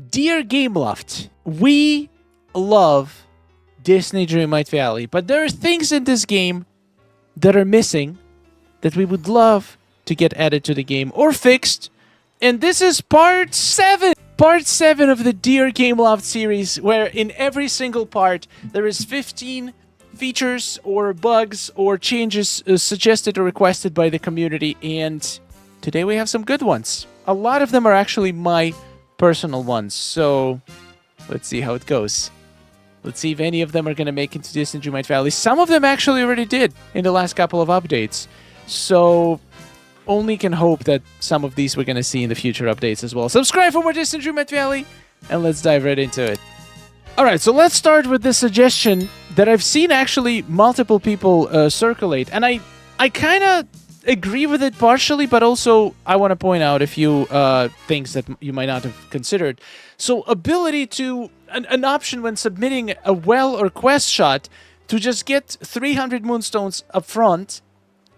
Dear Gameloft, we love Disney Dreamlight Valley, but there are things in this game that are missing that we would love to get added to the game or fixed. And this is part 7. Part 7 of the Dear Gameloft series, where in every single part there is 15 features or bugs or changes suggested or requested by the community, and today we have some good ones. A lot of them are actually my personal ones, so let's see how it goes. Let's see if any of them are going to make it to Disney Dreamlight Valley. Some of them actually already did in the last couple of updates, so only can hope that some of these we're going to see in the future updates as well. Subscribe for more Disney Dreamlight Valley, and let's dive right into it. Alright, so let's start with this suggestion that I've seen actually multiple people circulate, and I kind of agree with it partially, but also I want to point out a few things that you might not have considered. So ability to, an option when submitting a well or quest shot to just get 300 Moonstones up front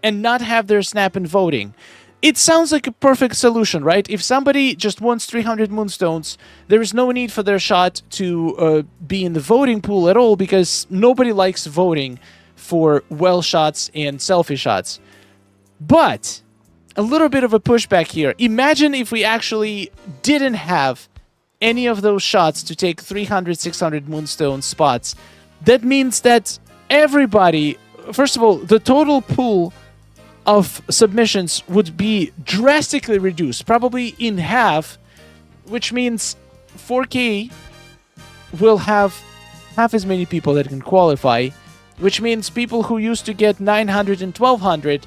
and not have their snap in voting. It sounds like a perfect solution, right? If somebody just wants 300 Moonstones, there is no need for their shot to be in the voting pool at all, because nobody likes voting for well shots and selfie shots. But a little bit of a pushback here. Imagine if we actually didn't have any of those shots to take 300, 600 Moonstone spots. That means that everybody, first of all, the total pool of submissions would be drastically reduced, probably in half, which means 4K will have half as many people that can qualify, which means people who used to get 900 and 1200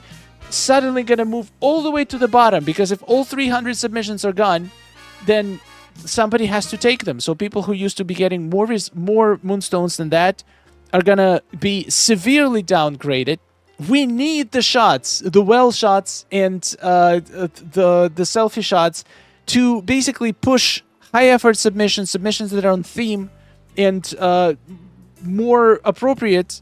suddenly gonna move all the way to the bottom, because if all 300 submissions are gone, then somebody has to take them. So people who used to be getting more Moonstones than that are gonna be severely downgraded. We need the shots, the well shots and the selfie shots, to basically push high effort submissions that are on theme and more appropriate,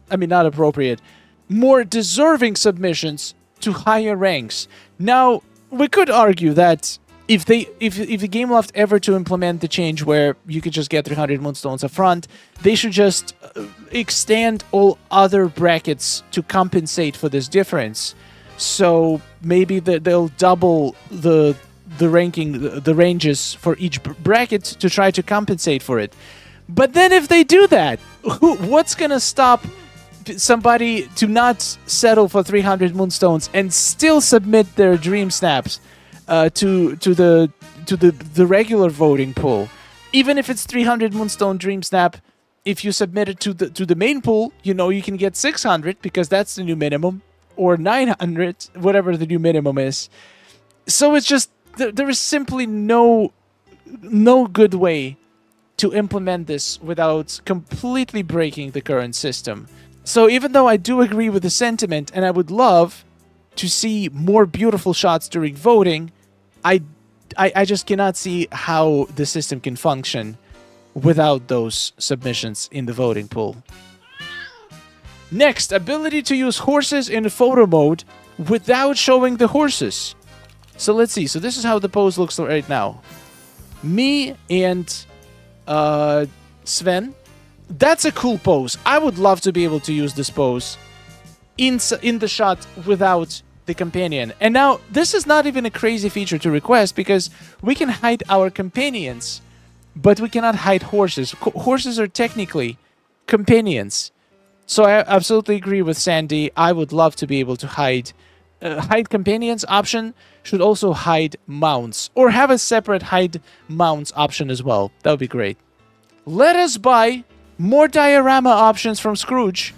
more deserving submissions to higher ranks. Now, we could argue that if the Gameloft ever to implement the change where you could just get 300 Moonstones up front, they should just extend all other brackets to compensate for this difference. So maybe they'll double the ranges for each bracket to try to compensate for it. But then if they do that, what's gonna stop somebody to not settle for 300 Moonstones and still submit their Dreamsnaps to the regular voting pool? Even if it's 300 Moonstone Dreamsnap, if you submit it to the main pool, you know you can get 600 because that's the new minimum, or 900, whatever the new minimum is. So it's just there is simply no good way to implement this without completely breaking the current system. So even though I do agree with the sentiment and I would love to see more beautiful shots during voting, I just cannot see how the system can function without those submissions in the voting pool. Next, ability to use horses in photo mode without showing the horses. So let's see. So this is how the pose looks right now. Me and Sven. That's a cool pose. I would love to be able to use this pose in the shot without the companion. And now, this is not even a crazy feature to request, because we can hide our companions, but we cannot hide horses. Horses are technically companions. So I absolutely agree with Sandy. I would love to be able to hide companions option. Should also hide mounts, or have a separate hide mounts option as well. That would be great. Let us buy more diorama options from Scrooge,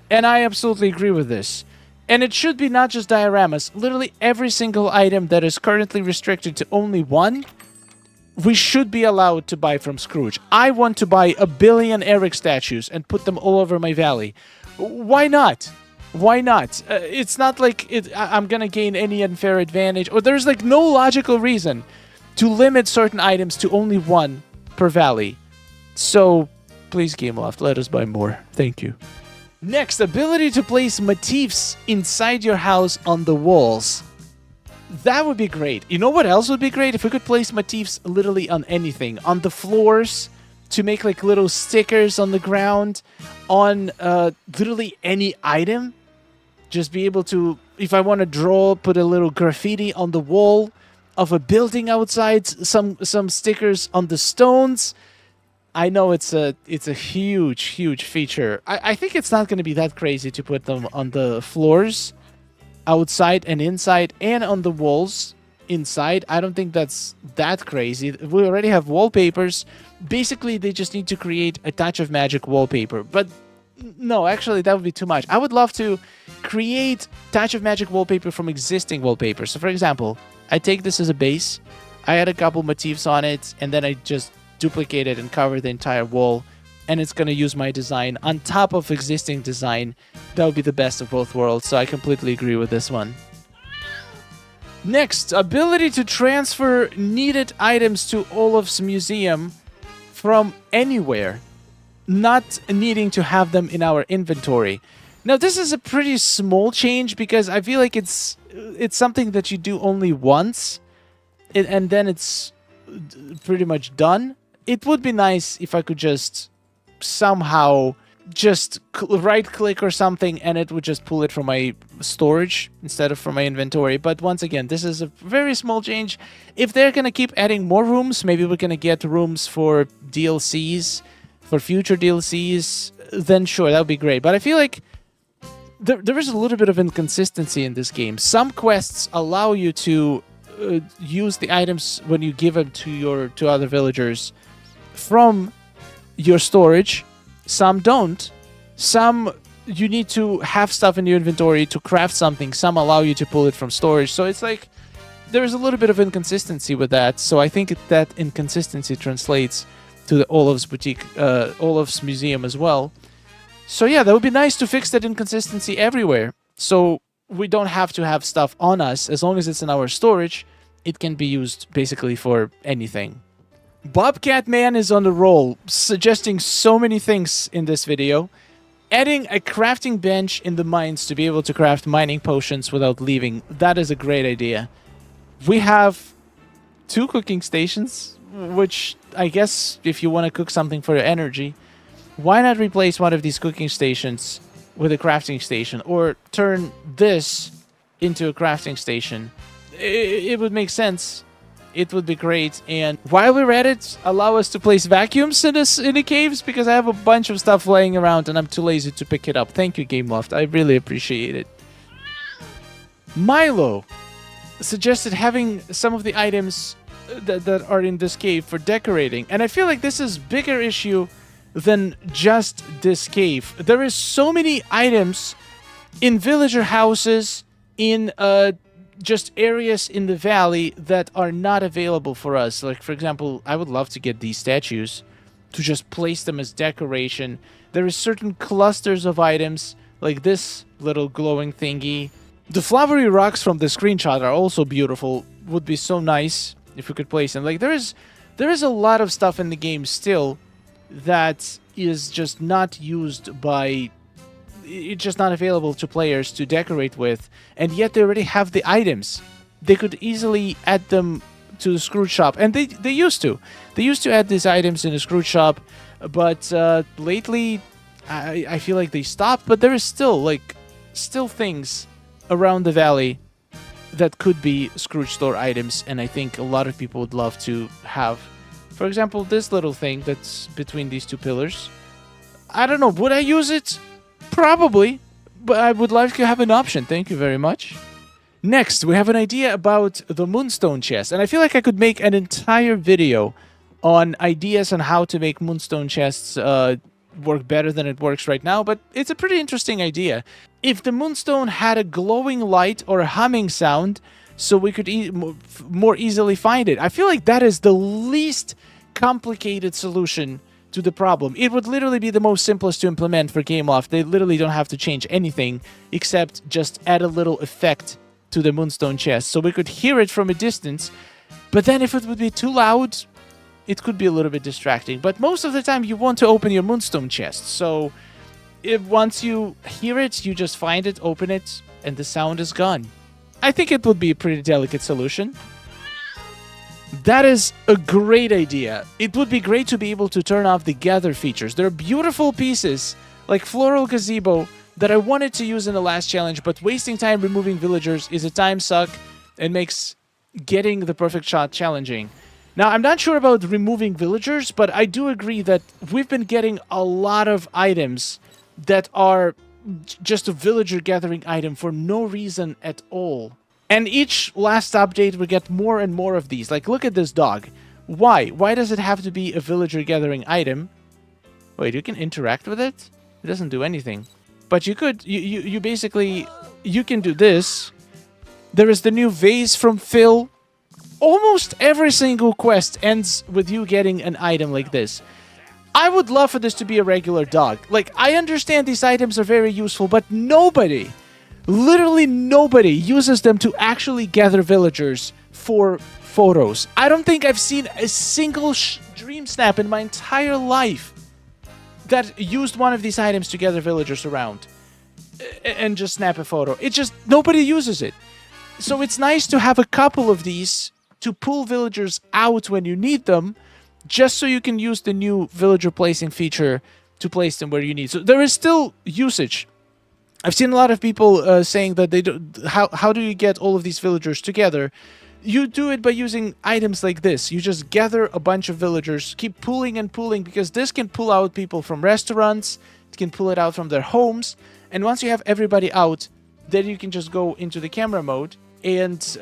and I absolutely agree with this. And it should be not just dioramas. Literally every single item that is currently restricted to only one, we should be allowed to buy from Scrooge. I want to buy 1 billion Eric statues and put them all over my valley. Why not? Why not? It's not like I'm gonna gain any unfair advantage, or there's like no logical reason to limit certain items to only one per valley. So please, Gameloft, let us buy more. Thank you. Next, ability to place motifs inside your house on the walls. That would be great. You know what else would be great? If we could place motifs literally on anything. On the floors, to make like little stickers on the ground. On literally any item. Just be able to, if I want to draw, put a little graffiti on the wall of a building outside. Some stickers on the stones. I know it's a huge feature. I think it's not going to be that crazy to put them on the floors, outside and inside, and on the walls inside. I don't think that's that crazy. We already have wallpapers. Basically, they just need to create a touch of magic wallpaper. But no, actually, that would be too much. I would love to create touch of magic wallpaper from existing wallpaper. So, for example, I take this as a base. I add a couple motifs on it, and then I just duplicate it and cover the entire wall, and it's going to use my design on top of existing design. That would be the best of both worlds, so I completely agree with this one. Next, ability to transfer needed items to Olaf's museum from anywhere, not needing to have them in our inventory. Now, this is a pretty small change because I feel like it's something that you do only once, and then it's pretty much done. It would be nice if I could just somehow just right-click or something, and it would just pull it from my storage instead of from my inventory. But once again, this is a very small change. If they're going to keep adding more rooms, maybe we're going to get rooms for DLCs, for future DLCs, then sure, that would be great. But I feel like there is a little bit of inconsistency in this game. Some quests allow you to use the items when you give them to other villagers from your storage. Some don't. Some you need to have stuff in your inventory to craft something. Some allow you to pull it from storage. So it's like there's a little bit of inconsistency with that. So I think that inconsistency translates to the Olaf's boutique, Olaf's museum as well. So yeah, that would be nice to fix that inconsistency everywhere. So we don't have to have stuff on us. As long as it's in our storage, it can be used basically for anything. Bobcat Man is on the roll, suggesting so many things in this video. Adding a crafting bench in the mines to be able to craft mining potions without leaving. That is a great idea. We have 2 cooking stations, which I guess if you want to cook something for your energy, why not replace one of these cooking stations with a crafting station? Or turn this into a crafting station. It would make sense. It would be great. And while we're at it, allow us to place vacuums in the caves, because I have a bunch of stuff laying around and I'm too lazy to pick it up. Thank you, Gameloft. I really appreciate it. Milo suggested having some of the items that are in this cave for decorating. And I feel like this is a bigger issue than just this cave. There is so many items in villager houses, in just areas in the valley that are not available for us. Like, for example, I would love to get these statues to just place them as decoration. There is certain clusters of items, like this little glowing thingy. The flowery rocks from the screenshot are also beautiful. Would be so nice if we could place them. Like, there is a lot of stuff in the game still that is just not used by... It's just not available to players to decorate with, and yet they already have the items. They could easily add them to the Scrooge shop, and they used to. They used to add these items in the Scrooge shop, but lately I feel like they stopped. But there is still things around the valley that could be Scrooge store items, and I think a lot of people would love to have. For example, this little thing that's between these 2 pillars. I don't know, would I use it? Probably, but I would like to have an option. Thank you very much. Next, we have an idea about the Moonstone chest, and I feel like I could make an entire video on ideas on how to make Moonstone chests work better than it works right now, but it's a pretty interesting idea. If the Moonstone had a glowing light or a humming sound, so we could more easily find it. I feel like that is the least complicated solution to the problem. It would literally be the most simplest to implement for Gameloft. They literally don't have to change anything except just add a little effect to the Moonstone chest, so we could hear it from a distance. But then if it would be too loud, it could be a little bit distracting. But most of the time you want to open your Moonstone chest, so if once you hear it, you just find it, open it, and the sound is gone. I think it would be a pretty delicate solution. That is a great idea. It would be great to be able to turn off the gather features. There are beautiful pieces like floral gazebo that I wanted to use in the last challenge, but wasting time removing villagers is a time suck and makes getting the perfect shot challenging. Now, I'm not sure about removing villagers, but I do agree that we've been getting a lot of items that are just a villager gathering item for no reason at all. And each last update, we get more and more of these. Like, look at this dog. Why? Why does it have to be a villager gathering item? Wait, you can interact with it? It doesn't do anything. But you could, you basically, you can do this. There is the new vase from Phil. Almost every single quest ends with you getting an item like this. I would love for this to be a regular dog. Like, I understand these items are very useful, but nobody, literally nobody, uses them to actually gather villagers for photos. I don't think I've seen a single dream snap in my entire life that used one of these items to gather villagers around and just snap a photo. It just, nobody uses it. So it's nice to have a couple of these to pull villagers out when you need them, just so you can use the new villager placing feature to place them where you need. So there is still usage. I've seen a lot of people saying that they do, how do you get all of these villagers together? You do it by using items like this. You just gather a bunch of villagers, keep pulling and pulling, because this can pull out people from restaurants, it can pull it out from their homes, and once you have everybody out, then you can just go into the camera mode and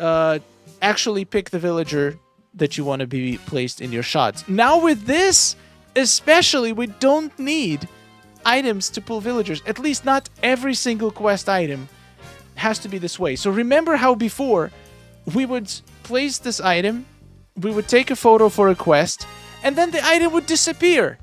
actually pick the villager that you want to be placed in your shots. Now with this, especially, we don't need items to pull villagers. At least not every single quest item has to be this way. So remember how before we would place this item, we would take a photo for a quest, and then the item would disappear.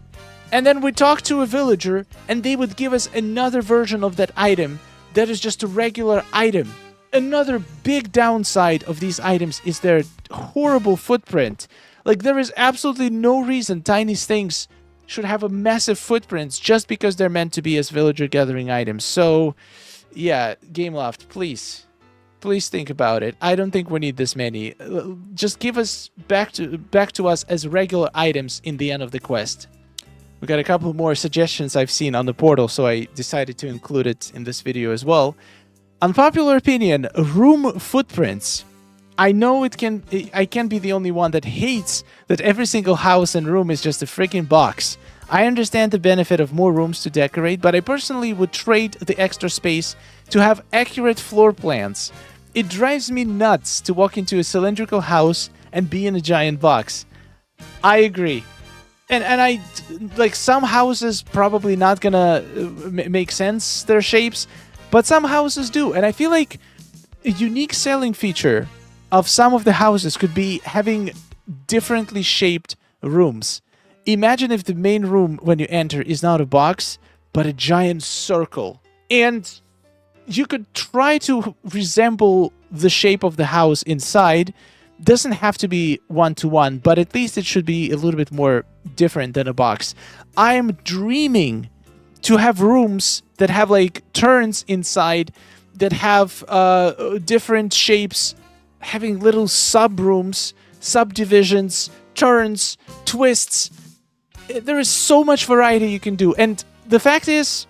And then we talk to a villager, and they would give us another version of that item that is just a regular item. Another big downside of these items is their horrible footprint. Like, there is absolutely no reason tiny things should have a massive footprint just because they're meant to be as villager gathering items. So, yeah, Gameloft, please think about it. I don't think we need this many. Just give us back to us as regular items in the end of the quest. We got a couple more suggestions I've seen on the portal, so I decided to include it in this video as well. Unpopular opinion, room footprints. I know I can be the only one that hates that every single house and room is just a freaking box. I understand the benefit of more rooms to decorate, but I personally would trade the extra space to have accurate floor plans. It drives me nuts to walk into a cylindrical house and be in a giant box. I agree. And I, like, some houses probably not gonna make sense, their shapes, but some houses do. And I feel like a unique selling feature of some of the houses could be having differently shaped rooms. Imagine if the main room when you enter is not a box, but a giant circle. And you could try to resemble the shape of the house inside. Doesn't have to be one-to-one, but at least it should be a little bit more different than a box. I'm dreaming to have rooms that have like turns inside, that have different shapes, having little sub-rooms, subdivisions, turns, twists. There is so much variety you can do. And the fact is,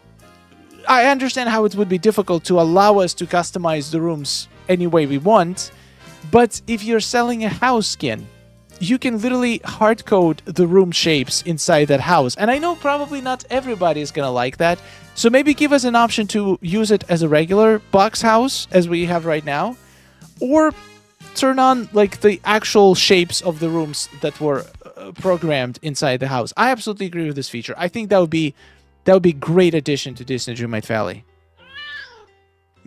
I understand how it would be difficult to allow us to customize the rooms any way we want, but if you're selling a house skin, you can literally hard code the room shapes inside that house. And I know probably not everybody is gonna like that, so maybe give us an option to use it as a regular box house, as we have right now, or turn on like the actual shapes of the rooms that were programmed inside the house. I absolutely agree with this feature. I think that would be a great addition to Disney Dreamlight Valley.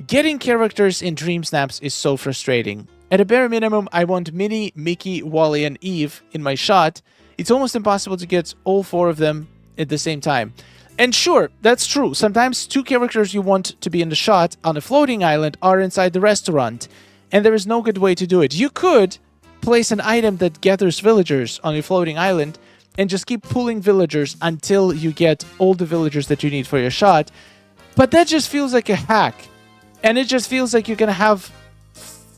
Getting characters in Dreamsnaps is so frustrating. At a bare minimum, I want Minnie, Mickey, Wally, and Eve in my shot. It's almost impossible to get all 4 of them at the same time. And sure, that's true. Sometimes 2 characters you want to be in the shot on a floating island are inside the restaurant, and there is no good way to do it. You could place an item that gathers villagers on your floating island and just keep pulling villagers until you get all the villagers that you need for your shot, but that just feels like a hack. And it just feels like you're gonna have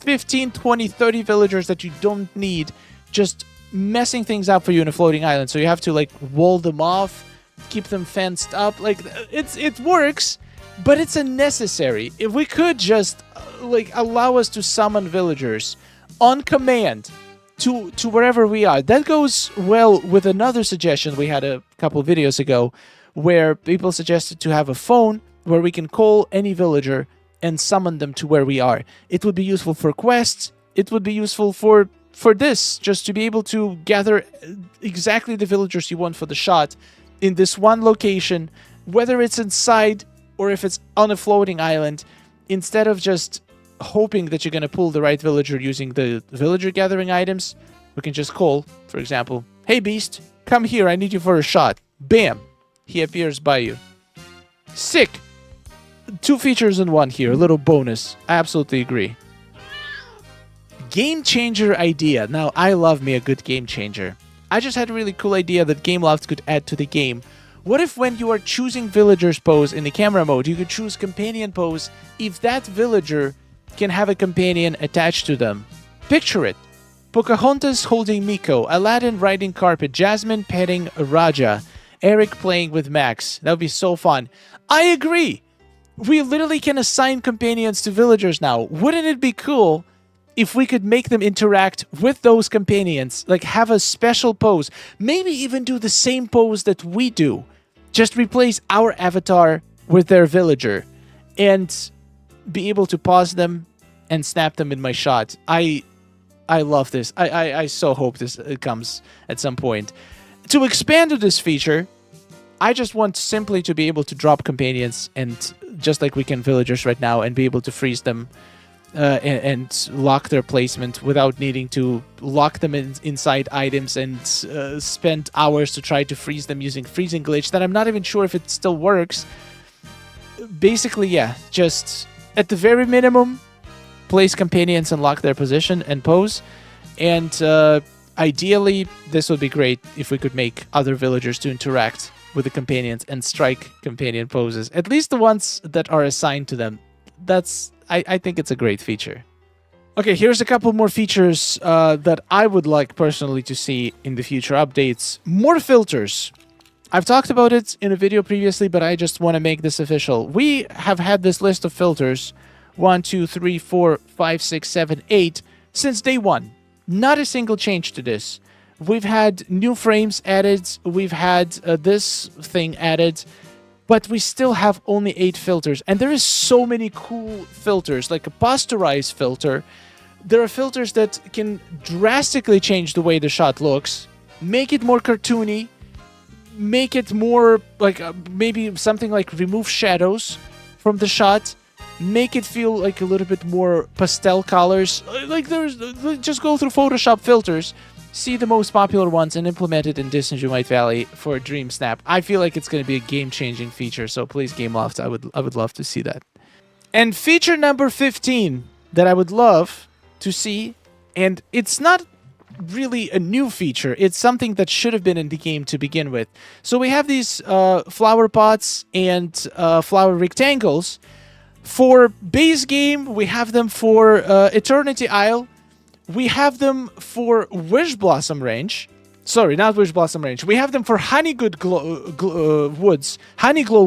15, 20, 30 villagers that you don't need, just messing things up for you in a floating island. So you have to like wall them off, keep them fenced up. Like it works, but it's unnecessary. If we could just like allow us to summon villagers on command to wherever we are. That goes well with another suggestion we had a couple videos ago, where people suggested to have a phone where we can call any villager and summon them to where we are. It would be useful for quests. It would be useful for this, just to be able to gather exactly the villagers you want for the shot in this one location, whether it's inside or if it's on a floating island, instead of just hoping that you're going to pull the right villager using the villager gathering items. We can just call, for example, "Hey beast, come here, I need you for a shot." Bam! He appears by you. Sick! 2 features in one here, a little bonus. I absolutely agree. Game changer idea. Now, I love me a good game changer. I just had a really cool idea that Gameloft could add to the game. What if when you are choosing villagers pose in the camera mode, you could choose companion pose if that villager can have a companion attached to them? Picture it. Pocahontas holding Miko, Aladdin riding carpet, Jasmine petting Raja, Eric playing with Max. That would be so fun. I agree. We literally can assign companions to villagers now. Wouldn't it be cool if we could make them interact with those companions, like have a special pose, maybe even do the same pose that we do, just replace our avatar with their villager, and be able to pause them and snap them in my shot. I love this. I so hope this comes at some point. To expand on this feature, I just want simply to be able to drop companions, and just like we can villagers right now, and be able to freeze them and lock their placement without needing to lock them inside items and spend hours to try to freeze them using freezing glitch that I'm not even sure if it still works. Basically, yeah, just at the very minimum, place companions and lock their position and pose. And ideally, this would be great if we could make other villagers to interact with the companions and strike companion poses, at least the ones that are assigned to them. I think it's a great feature. Okay, here's a couple more features that I would like personally to see in the future updates. More filters. I've talked about it in a video previously, but I just want to make this official. We have had this list of filters, 1, 2, 3, 4, 5, 6, 7, 8, since day one. Not a single change to this. We've had new frames added, we've had this thing added, but we still have only 8 filters. And there is so many cool filters, like a posterize filter. There are filters that can drastically change the way the shot looks, make it more cartoony, make it more like maybe something like remove shadows from the shot, make it feel like a little bit more pastel colors. Like just go through Photoshop filters, see the most popular ones, and implement it in DISNEY Dreamlight Valley for Dreamsnap. I feel like it's going to be a game-changing feature, so please, Gameloft, I would love to see that. And feature number 15 that I would love to see, and it's not really a new feature, it's something that should have been in the game to begin with. So we have these flower pots and flower rectangles. For base game, we have them for Eternity Isle. We have them for Wish Blossom Range. Sorry, not Wish Blossom Range. We have them for Honeyglow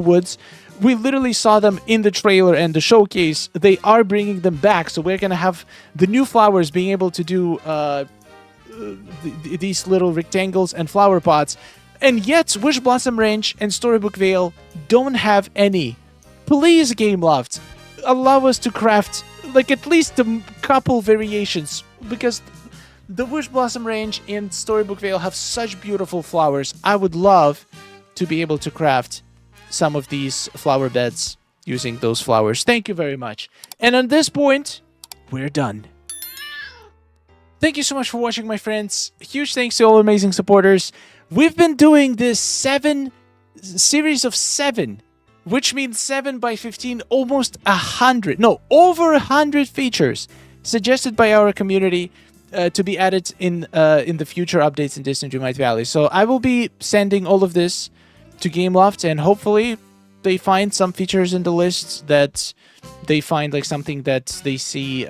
Woods. We literally saw them in the trailer and the showcase. They are bringing them back, so we're going to have the new flowers being able to do these little rectangles and flower pots. And yet, Wish Blossom Range and Storybook Vale don't have any. Please, Gameloft, allow us to craft like at least a couple variations, because the Wish Blossom Range and Storybook Vale have such beautiful flowers. I would love to be able to craft some of these flower beds using those flowers. Thank you very much. And on this point, we're done. Thank you so much for watching, my friends. Huge thanks to all amazing supporters. We've been doing this series of 7, which means 7 by 15, almost 100. No, over 100 features suggested by our community to be added in the future updates in DISNEY Dreamlight Valley. So I will be sending all of this to Gameloft, and hopefully they find some features in the list that they find like something that they see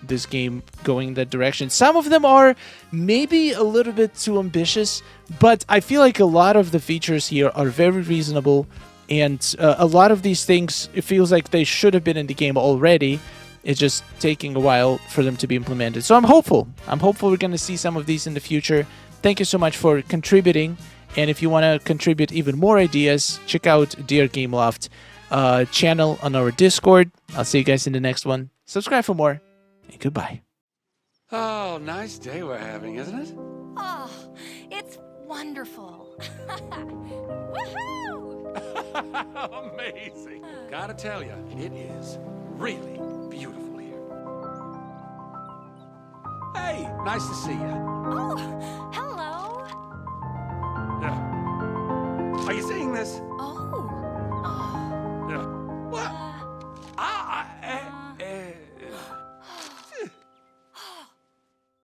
this game going in that direction. Some of them are maybe a little bit too ambitious, but I feel like a lot of the features here are very reasonable, and a lot of these things, it feels like they should have been in the game already. It's just taking a while for them to be implemented. So I'm hopeful. I'm hopeful we're going to see some of these in the future. Thank you so much for contributing. And if you want to contribute even more ideas, check out Dear Gameloft channel on our Discord. I'll see you guys in the next one. Subscribe for more, and goodbye. Oh, nice day we're having, isn't it? Oh, it's wonderful. Woohoo! Amazing. Gotta tell you, it is really beautiful here. Hey, nice to see you. Oh,